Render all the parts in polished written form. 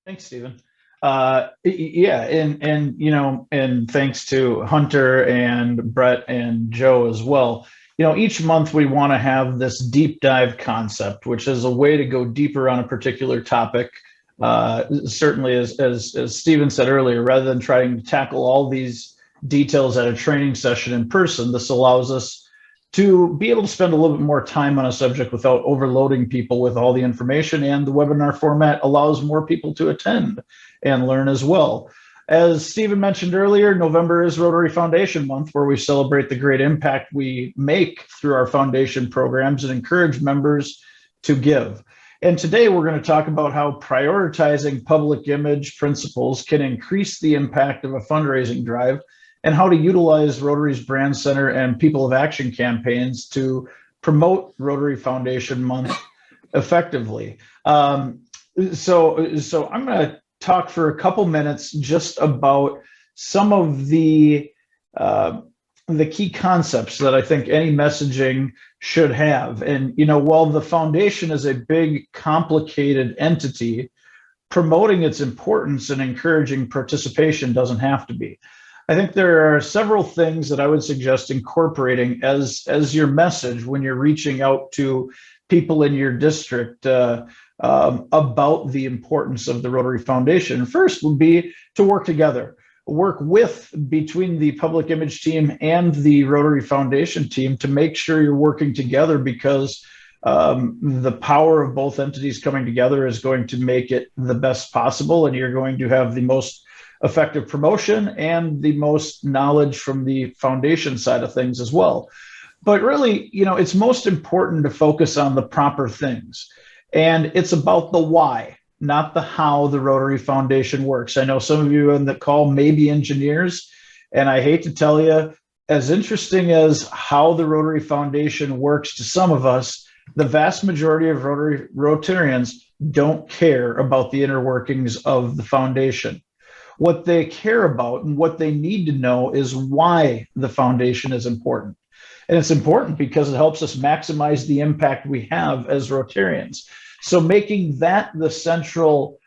Thanks, Stephen. Yeah, and thanks to Hunter and Brett and Joe as well. Each month we want to have this deep dive concept, which is a way to go deeper on a particular topic. Certainly, as Stephen said earlier, rather than trying to tackle all these details at a training session in person, this allows us to be able to spend a little bit more time on a subject without overloading people with all the information. And the webinar format allows more people to attend and learn as well. As Stephen mentioned earlier, November is Rotary Foundation Month, where we celebrate the great impact we make through our foundation programs and encourage members to give. And today we're going to talk about how prioritizing public image principles can increase the impact of a fundraising drive, and how to utilize Rotary's Brand Center and People of Action campaigns to promote Rotary Foundation Month effectively. So I'm going to talk for a couple minutes just about some of the key concepts that I think any messaging should have. And while the foundation is a big, complicated entity, promoting its importance and encouraging participation doesn't have to be. I think there are several things that I would suggest incorporating as your message when you're reaching out to people in your district about the importance of the Rotary Foundation. First would be to work together, between the public image team and the Rotary Foundation team to make sure you're working together, because the power of both entities coming together is going to make it the best possible, and you're going to have the most effective promotion and the most knowledge from the foundation side of things as well. But really, it's most important to focus on the proper things. And it's about the why, not the how the Rotary Foundation works. I know some of you on the call may be engineers, and I hate to tell you, as interesting as how the Rotary Foundation works to some of us, the vast majority of Rotarians don't care about the inner workings of the foundation. What they care about and what they need to know is why the foundation is important. And it's important because it helps us maximize the impact we have as Rotarians. So making that the central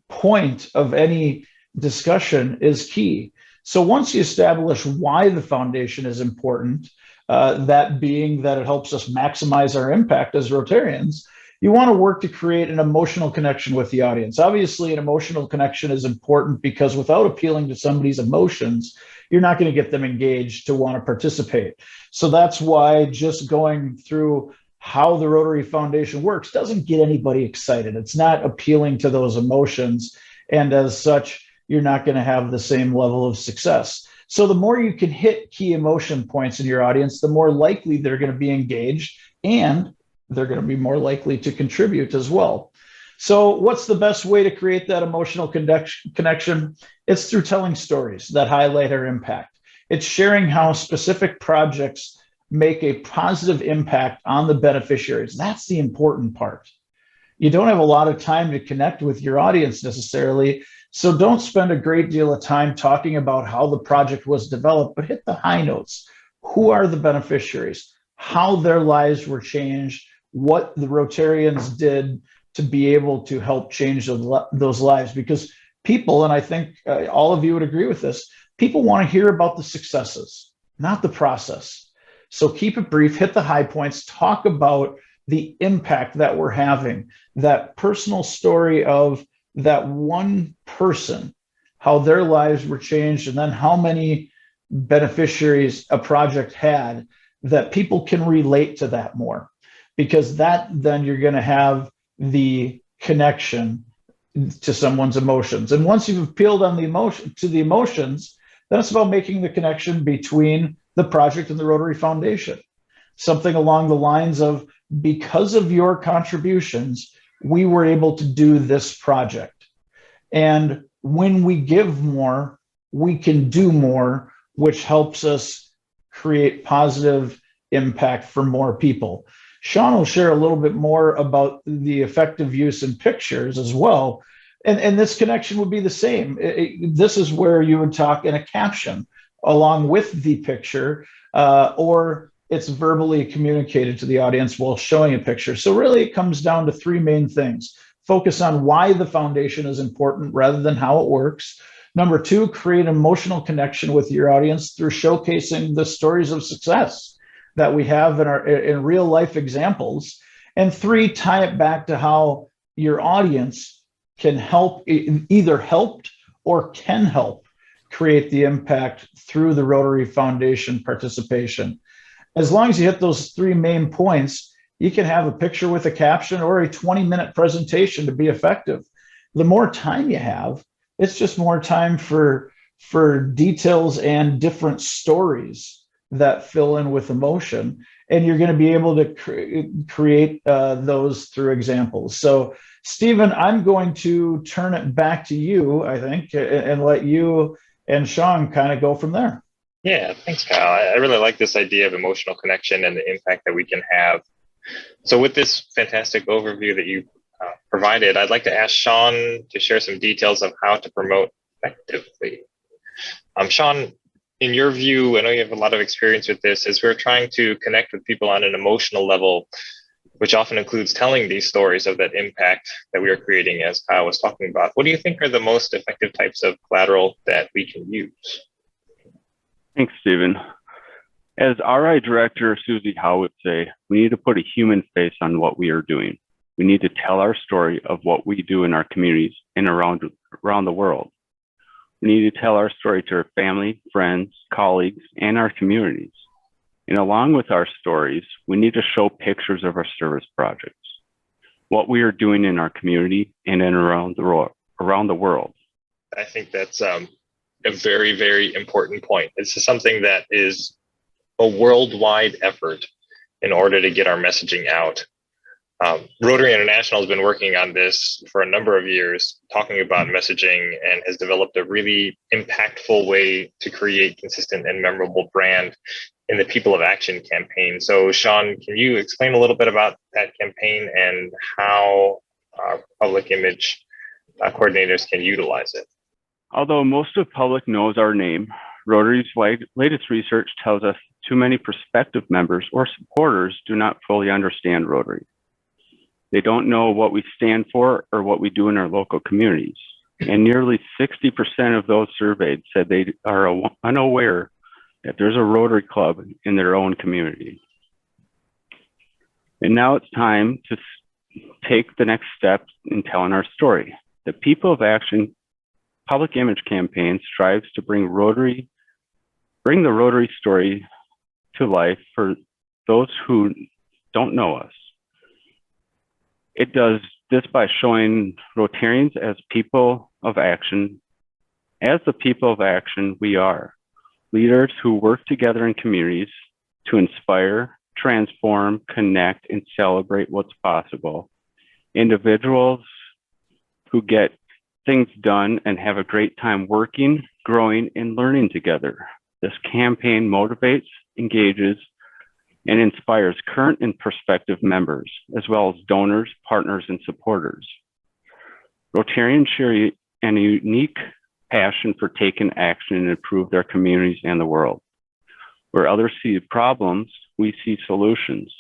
point of any discussion is key. So once you establish why the foundation is important, that being that it helps us maximize our impact as Rotarians, you want to work to create an emotional connection with the audience. Obviously, an emotional connection is important because without appealing to somebody's emotions, you're not going to get them engaged to want to participate. So that's why just going through how the Rotary Foundation works doesn't get anybody excited. It's not appealing to those emotions. And as such, you're not going to have the same level of success. So the more you can hit key emotion points in your audience, the more likely they're going to be engaged, and they're going to be more likely to contribute as well. So what's the best way to create that emotional connection? It's through telling stories that highlight our impact. It's sharing how specific projects make a positive impact on the beneficiaries. That's the important part. You don't have a lot of time to connect with your audience necessarily, so don't spend a great deal of time talking about how the project was developed, but hit the high notes. Who are the beneficiaries? How their lives were changed? What the Rotarians did to be able to help change those lives. Because people, and I think all of you would agree with this, people want to hear about the successes, not the process. So keep it brief, hit the high points, talk about the impact that we're having, that personal story of that one person, how their lives were changed, and then how many beneficiaries a project had, that people can relate to that more. Because then you're going to have the connection to someone's emotions. And once you've appealed on the emotions, then it's about making the connection between the project and the Rotary Foundation. Something along the lines of, because of your contributions, we were able to do this project. And when we give more, we can do more, which helps us create positive impact for more people. Sean will share a little bit more about the effective use in pictures as well. And this connection would be the same. This is where you would talk in a caption along with the picture, or it's verbally communicated to the audience while showing a picture. So really it comes down to three main things. focus on why the foundation is important rather than how it works. Number two, create an emotional connection with your audience through showcasing the stories of success that we have in real life examples. And three, tie it back to how your audience can help, either helped or can help create the impact through the Rotary Foundation participation. As long as you hit those three main points, you can have a picture with a caption or a 20-minute presentation to be effective. The more time you have, it's just more time for details and different stories that fill in with emotion. And you're going to be able to create those through examples. So, Stephen, I'm going to turn it back to you, I think, and let you and Sean kind of go from there. Yeah, thanks, Kyle. I really like this idea of emotional connection and the impact that we can have. So with this fantastic overview that you provided, I'd like to ask Sean to share some details of how to promote effectively. Sean, in your view, I know you have a lot of experience with this, as we're trying to connect with people on an emotional level, which often includes telling these stories of that impact that we are creating, as Kyle was talking about. What do you think are the most effective types of collateral that we can use? Thanks, Stephen. As RI Director Susie Howe would say, we need to put a human face on what we are doing. We need to tell our story of what we do in our communities and around the world. We need to tell our story to our family, friends, colleagues, and our communities. And along with our stories, we need to show pictures of our service projects, what we are doing in our community and around the world. I think that's a very, very important point. This is something that is a worldwide effort in order to get our messaging out. Rotary International has been working on this for a number of years, talking about messaging, and has developed a really impactful way to create consistent and memorable brand in the People of Action campaign. So Sean, can you explain a little bit about that campaign and how our public image coordinators can utilize it? Although most of the public knows our name, Rotary's latest research tells us too many prospective members or supporters do not fully understand Rotary. They don't know what we stand for or what we do in our local communities. And nearly 60% of those surveyed said they are unaware that there's a Rotary Club in their own community. And now it's time to take the next step in telling our story. The People of Action public image campaign strives to bring the Rotary story to life for those who don't know us. It does this by showing Rotarians as people of action. As the people of action, we are leaders who work together in communities to inspire, transform, connect, and celebrate what's possible. Individuals who get things done and have a great time working, growing, and learning together. This campaign motivates, engages, and inspires current and prospective members, as well as donors, partners, and supporters. Rotarians share a unique passion for taking action and improve their communities and the world. Where others see problems, we see solutions.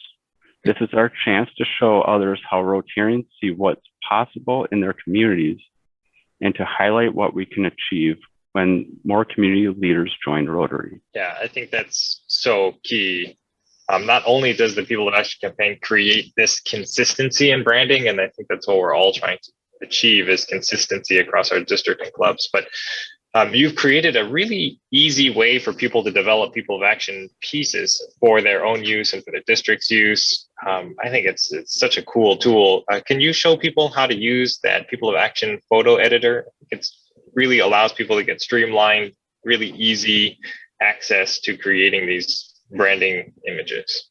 This is our chance to show others how Rotarians see what's possible in their communities and to highlight what we can achieve when more community leaders join Rotary. Yeah, I think that's so key. Not only does the People of Action campaign create this consistency in branding, and I think that's what we're all trying to achieve is consistency across our district and clubs, but you've created a really easy way for people to develop People of Action pieces for their own use and for their district's use. I think it's such a cool tool. Can you show people how to use that People of Action photo editor? It really allows people to get streamlined, really easy access to creating these branding images.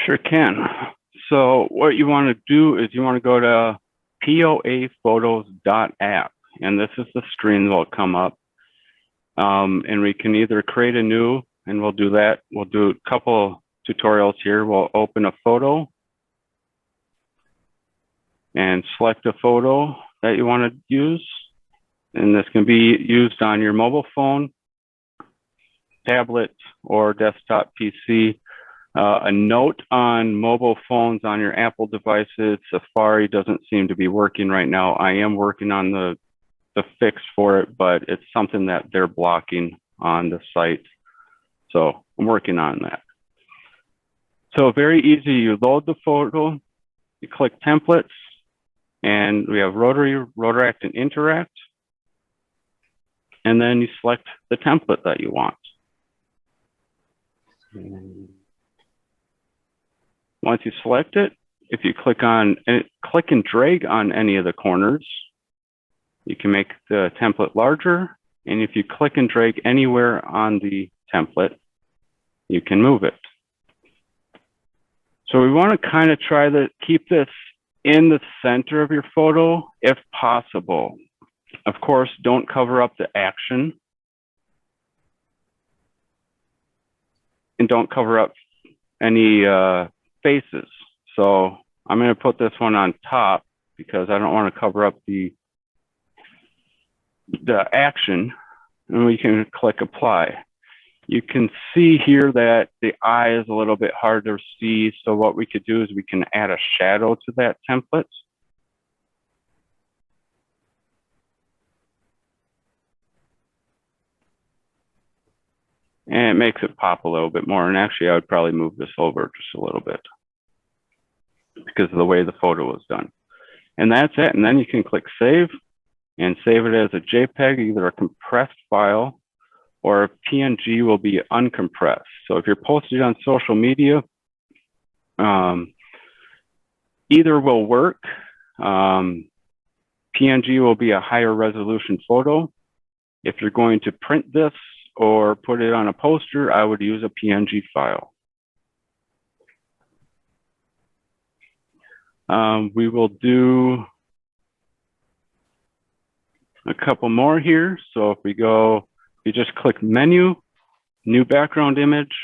Sure can. So what you want to do is you want to go to poaphotos.app, and this is the screen that will come up. And we can either create a new, and we'll do that. We'll do a couple tutorials here. We'll open a photo and select a photo that you want to use. And this can be used on your mobile phone, tablet, or desktop PC. A note on mobile phones on your Apple devices. Safari doesn't seem to be working right now. I am working on the fix for it, but it's something that they're blocking on the site. So I'm working on that. So very easy. You load the photo, you click templates, and we have Rotary, Rotaract, and Interact. And then you select the template that you want. Once you select it, if you click and drag on any of the corners, you can make the template larger. And if you click and drag anywhere on the template, you can move it. So we want to kind of try to keep this in the center of your photo if possible. Of course, don't cover up the action. And don't cover up any faces. So I'm going to put this one on top because I don't want to cover up the action. And we can click apply. You can see here that the eye is a little bit hard to see. So what we could do is we can add a shadow to that template. And it makes it pop a little bit more. And actually, I would probably move this over just a little bit because of the way the photo was done. And that's it. And then you can click save and save it as a JPEG, either a compressed file or a PNG will be uncompressed. So if you're posting on social media, either will work. PNG will be a higher resolution photo. If you're going to print this or put it on a poster, I would use a PNG file. We will do a couple more here. So if we go, you just click menu, new background image,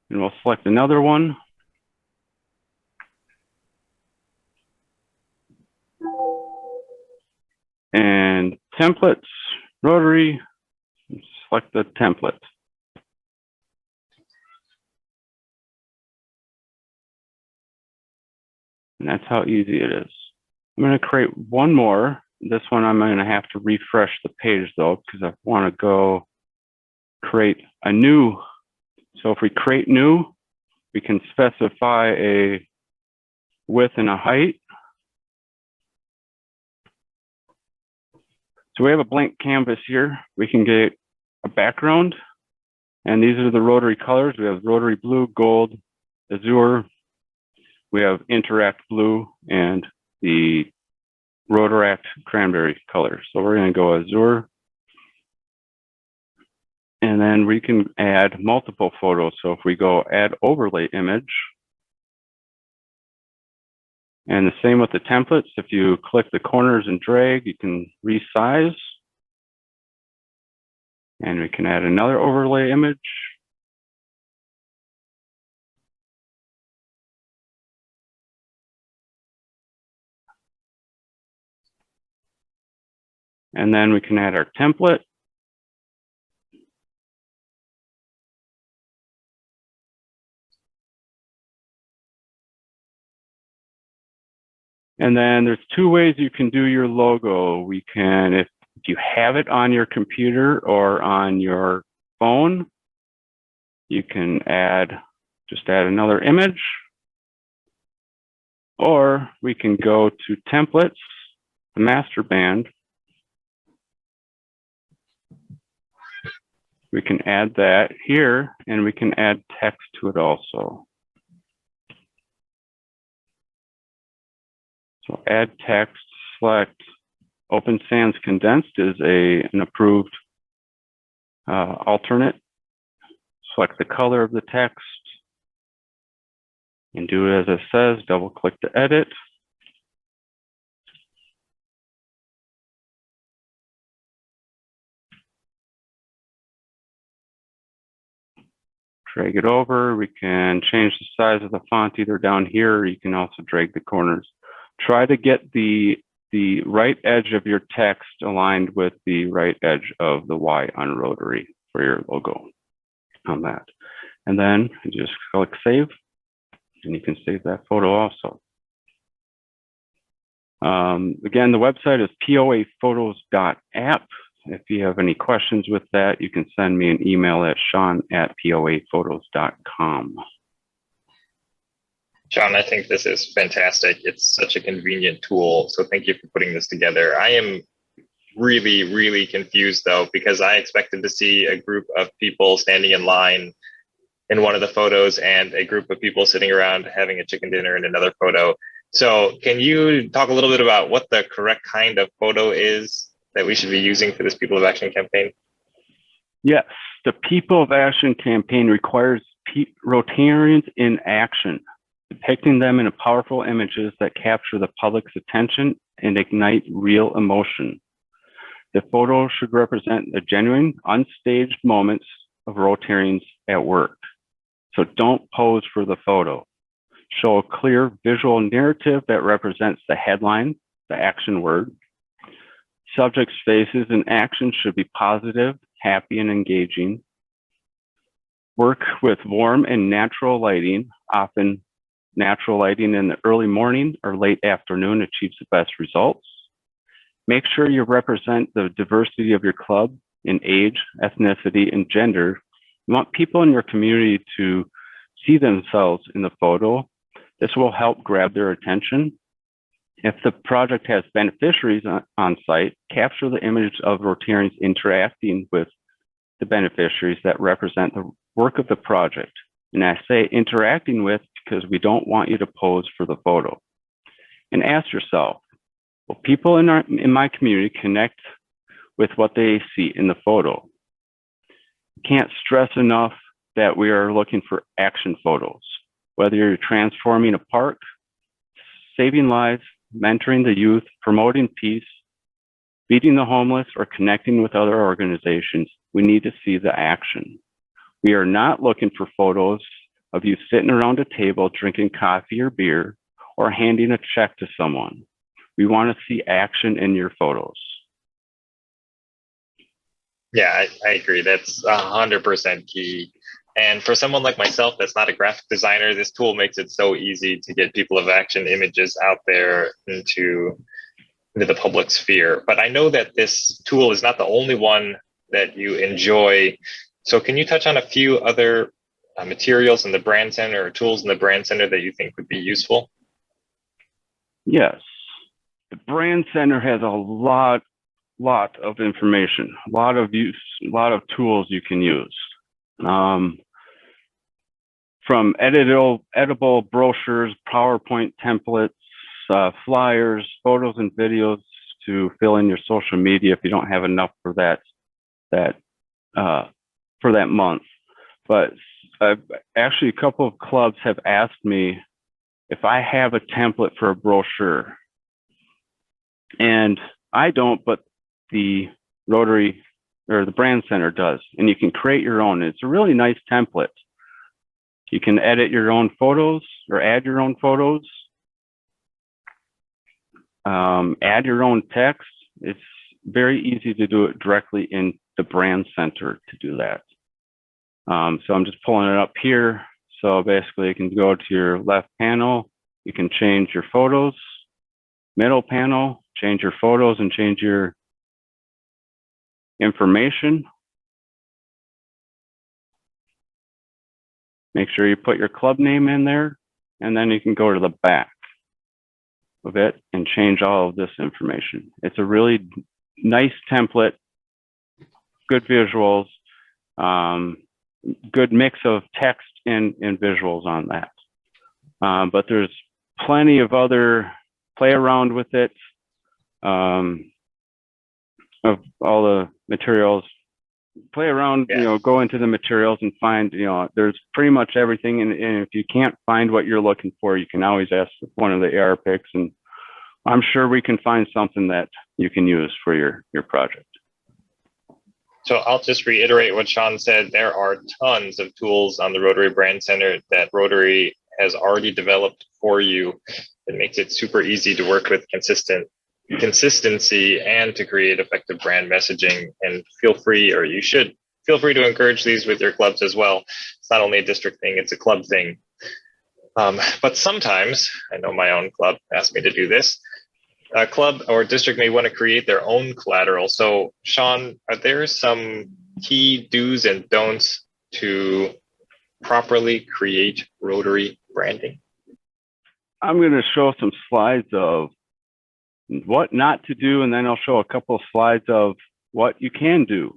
and we'll select another one. And templates, Rotary, select the template. And that's how easy it is. I'm going to create one more. This one I'm going to have to refresh the page though, because I want to go create a new. So if we create new, we can specify a width and a height. So we have a blank canvas here. We can get a background, and these are the Rotary colors. We have Rotary blue, gold, azure. We have Interact blue and the Rotaract cranberry color. So we're going to go azure. And then we can add multiple photos. So if we go add overlay image, and the same with the templates, if you click the corners and drag, you can resize. And we can add another overlay image. And then we can add our template. And then there's two ways you can do your logo. We can, if you have it on your computer or on your phone, you can just add another image. Or we can go to templates, the master band. We can add that here, and we can add text to it also. So add text, select Open Sans Condensed is an approved alternate. Select the color of the text and do it as it says, double click to edit. Drag it over. We can change the size of the font either down here, or you can also drag the corners. Try to get the right edge of your text aligned with the right edge of the Y on Rotary for your logo on that. And then you just click save, and you can save that photo also. Again, the website is poaphotos.app. If you have any questions with that, you can send me an email at sean@poaphotos.com. John, I think this is fantastic. It's such a convenient tool. So thank you for putting this together. I am really, really confused though, because I expected to see a group of people standing in line in one of the photos and a group of people sitting around having a chicken dinner in another photo. So can you talk a little bit about what the correct kind of photo is that we should be using for this People of Action campaign? Yes, the People of Action campaign requires Rotarians in action, depicting them in powerful images that capture the public's attention and ignite real emotion. The photo should represent the genuine, unstaged moments of Rotarians at work. So don't pose for the photo. Show a clear visual narrative that represents the headline, the action word. Subjects' faces and actions should be positive, happy, and engaging. Work with warm and natural lighting. Often natural lighting in the early morning or late afternoon achieves the best results. Make sure you represent the diversity of your club in age, ethnicity, and gender. You want people in your community to see themselves in the photo. This will help grab their attention. If the project has beneficiaries on site, capture the image of Rotarians interacting with the beneficiaries that represent the work of the project. And I say interacting with because we don't want you to pose for the photo. And ask yourself, will people in my community connect with what they see in the photo? Can't stress enough that we are looking for action photos. Whether you're transforming a park, saving lives, mentoring the youth, promoting peace, feeding the homeless, or connecting with other organizations, we need to see the action. We are not looking for photos of you sitting around a table drinking coffee or beer or handing a check to someone. We want to see action in your photos. Yeah, I agree. That's 100% key. And for someone like myself that's not a graphic designer, this tool makes it so easy to get People of Action images out there into the public sphere. But I know that this tool is not the only one that you enjoy. So can you touch on a few other materials in the Brand Center or tools in the Brand Center that you think would be useful? Yes. The Brand Center has a lot of information, a lot of tools you can use. From editable brochures, PowerPoint templates, flyers, photos and videos to fill in your social media if you don't have enough for that month. But actually, a couple of clubs have asked me if I have a template for a brochure, and I don't, but the Rotary or the Brand Center does, and you can create your own. It's a really nice template. You can edit your own photos or add your own photos, add your own text. It's very easy to do it directly in the Brand Center to do that. So I'm just pulling it up here. So basically you can go to your left panel, you can change your photos, middle panel, change your photos and change your information. Make sure you put your club name in there, and then you can go to the back of it and change all of this information. It's a really nice template, good visuals, good mix of text and visuals on that. But there's plenty of other play around with it, of all the materials. Play around, go into the materials and find, there's pretty much everything. And if you can't find what you're looking for, you can always ask one of the AR picks, and I'm sure we can find something that you can use for your project. So I'll just reiterate what Sean said. There are tons of tools on the Rotary Brand Center that Rotary has already developed for you. It makes it super easy to work with consistency and to create effective brand messaging. And feel free, or you should feel free to encourage these with your clubs as well. It's not only a district thing, it's a club thing. But sometimes, I know my own club asked me to do this, a club or district may want to create their own collateral. So Sean, are there some key do's and don'ts to properly create Rotary branding? I'm going to show some slides of what not to do, and then I'll show a couple of slides of what you can do.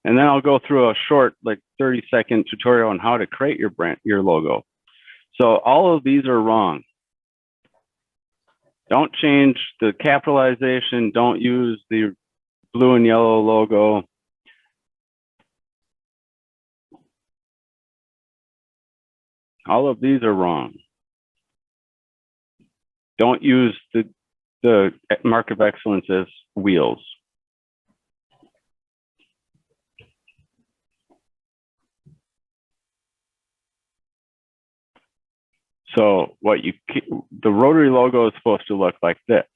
And then I'll go through a short, like 30-second tutorial on how to create your logo. So all of these are wrong. Don't change the capitalization. Don't use the blue and yellow logo. All of these are wrong. Don't use the mark of excellence as wheels. So the Rotary logo is supposed to look like this.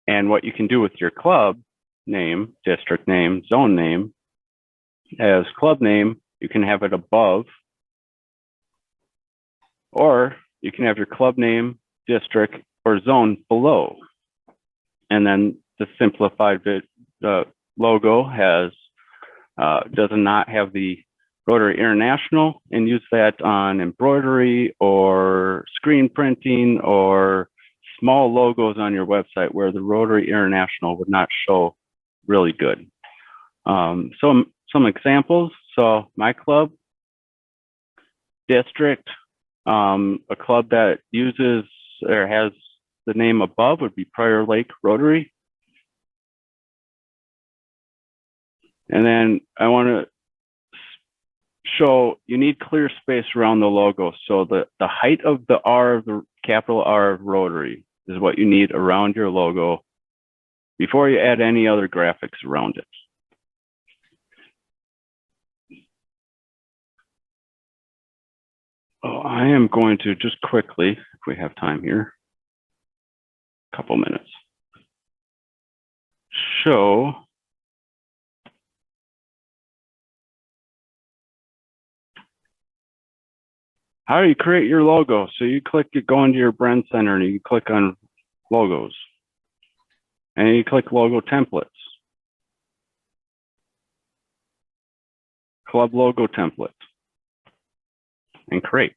And what you can do with your club name, district name, zone name, as club name, you can have it above, or you can have your club name, district, or zone below. And then the simplified logo does not have the Rotary International, and use that on embroidery or screen printing or small logos on your website where the Rotary International would not show really good. Some examples. So my club, district, a club that uses or has the name above would be Prior Lake Rotary. And then I want to show you need clear space around the logo. So the height of the R of the capital R of Rotary is what you need around your logo before you add any other graphics around it. I am going to just quickly, if we have time here, a couple minutes, show how do you create your logo. So you go into your brand center and you click on logos and you click logo templates, club logo template, and create.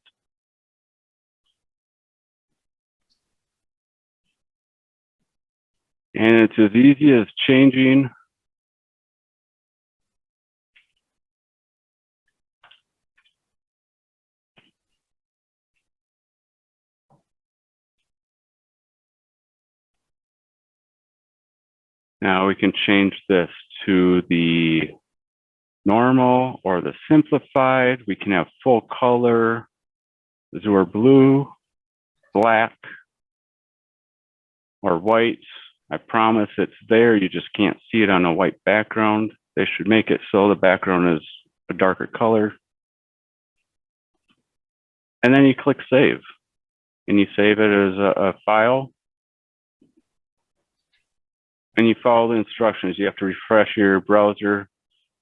And it's as easy as changing now we can change this to the normal or the simplified. We can have full color, azure blue, black, or white. I promise it's there. You just can't see it on a white background. They should make it so the background is a darker color. And then you click save. And you save it as a file. And you follow the instructions. You have to refresh your browser.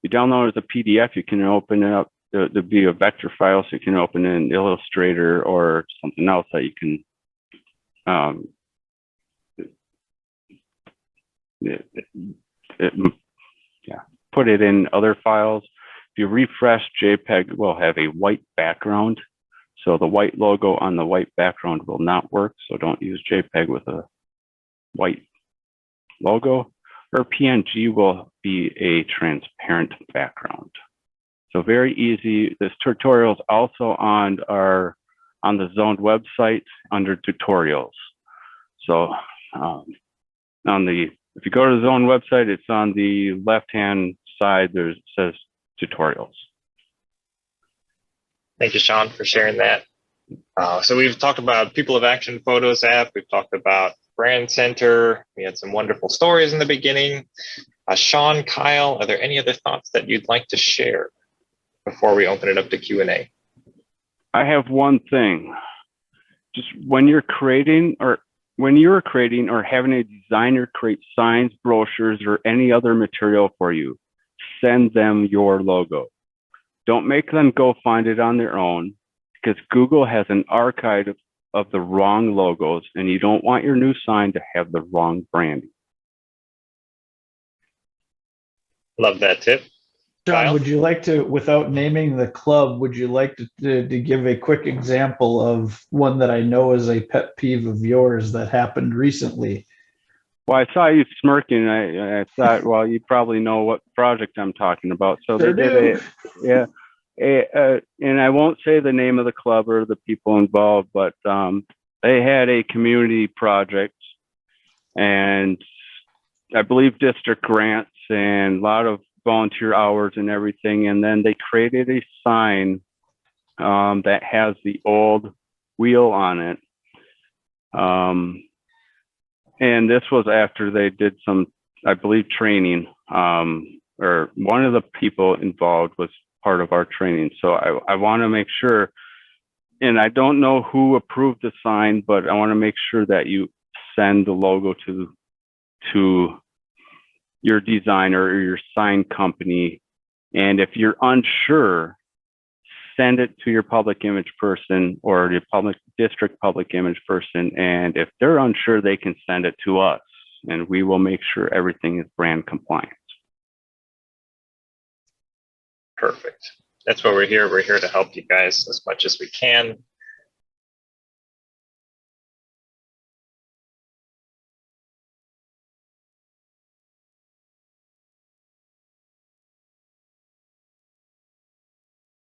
You download it as a PDF, you can open it up to be a vector file, so you can open it in Illustrator or something else that you can put it in other files. If you refresh, JPEG will have a white background. So the white logo on the white background will not work. So don't use JPEG with a white logo. Or PNG will be a transparent background. So very easy. This tutorial is also on the zoned website under tutorials. So if you go to the zone website, it's on the left-hand side. It says tutorials. Thank you, Sean, for sharing that. So we've talked about People of Action Photos app. We've talked about Brand Center. We had some wonderful stories in the beginning. Sean, Kyle, are there any other thoughts that you'd like to share before we open it up to Q&A? I have one thing. Just when you're creating or having a designer create signs, brochures, or any other material for you, send them your logo. Don't make them go find it on their own, because Google has an archive of the wrong logos, and you don't want your new sign to have the wrong branding. Love that tip. John, Kyle? would you like to, without naming the club, would you like to give a quick example of one that I know is a pet peeve of yours that happened recently? Well, I saw you smirking. I thought, well, you probably know what project I'm talking about. So Sure they did and I won't say the name of the club or the people involved, but they had a community project, and I believe district grants and a lot of volunteer hours and everything. And then they created a sign that has the old wheel on it. And this was after they did some, I believe, training, or one of the people involved was part of our training. So I want to make sure, and I don't know who approved the sign, but I want to make sure that you send the logo to your designer or your sign company. And if you're unsure, send it to your public image person or your district public image person. And if they're unsure, they can send it to us, and we will make sure everything is brand compliant. Perfect. That's what we're here. We're here to help you guys as much as we can.